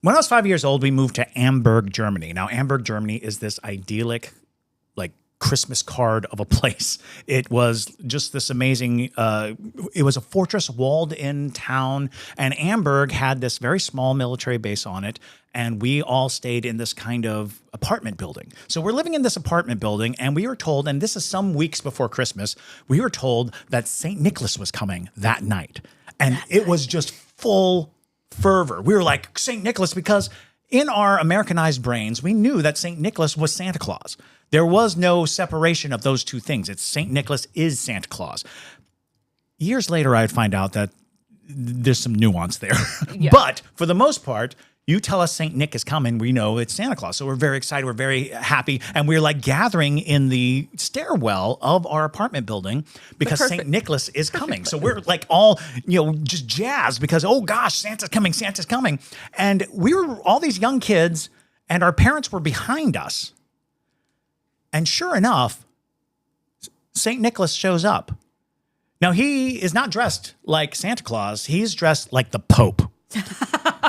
When I was 5 years old, we moved to Amberg, Germany. Now, Amberg, Germany is this idyllic, like, Christmas card of a place. It was just this amazing, it was a fortress walled in town, and Amberg had this very small military base on it, and we all stayed in this kind of apartment building. So we're living in this apartment building, and we were told, and this is some weeks before Christmas, we were told that St. Nicholas was coming that night. And it was just full fervor. We were like, St. Nicholas, because in our Americanized brains, we knew that St. Nicholas was Santa Claus. There was no separation of those two things. It's St. Nicholas is Santa Claus. Years later, I'd find out that there's some nuance there. Yeah. But for the most part, you tell us St. Nick is coming, we know it's Santa Claus. So we're very excited, we're very happy, and we're like gathering in the stairwell of our apartment building because St. Nicholas is coming. So we're like all, just jazzed because, oh gosh, Santa's coming, Santa's coming. And we were all these young kids, and our parents were behind us. And sure enough, St. Nicholas shows up. Now, he is not dressed like Santa Claus. He's dressed like the Pope.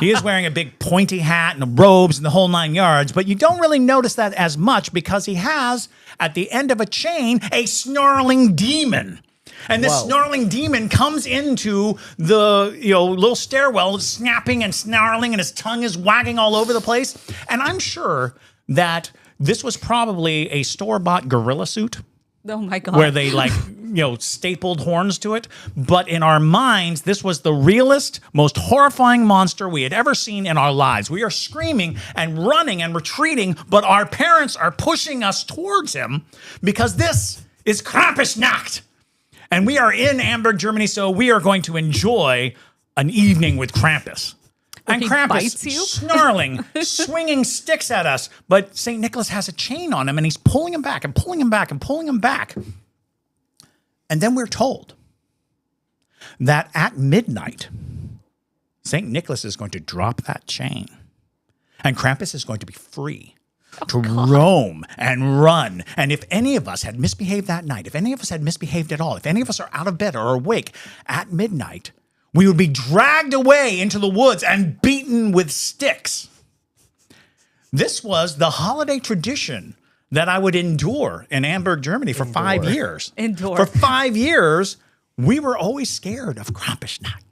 He is wearing a big pointy hat and the robes and the whole 9 yards, but you don't really notice that as much because he has, at the end of a chain, a snarling demon. And this snarling demon comes into the little stairwell, snapping and snarling, and his tongue is wagging all over the place. And I'm sure that this was probably a store-bought gorilla suit. Oh my God. Where they stapled horns to it. But in our minds, this was the realest, most horrifying monster we had ever seen in our lives. We are screaming and running and retreating, but our parents are pushing us towards him because this is Krampusnacht. And we are in Amberg, Germany, so we are going to enjoy an evening with Krampus. And Krampus snarling, swinging sticks at us. But St. Nicholas has a chain on him, and he's pulling him back and pulling him back and pulling him back. And then we're told that at midnight, St. Nicholas is going to drop that chain. And Krampus is going to be free to roam and run. And if any of us had misbehaved that night, if any of us had misbehaved at all, if any of us are out of bed or awake at midnight, we would be dragged away into the woods and beaten with sticks. This was the holiday tradition that I would endure in Amberg, Germany for 5 years. For 5 years, we were always scared of Krampusnacht.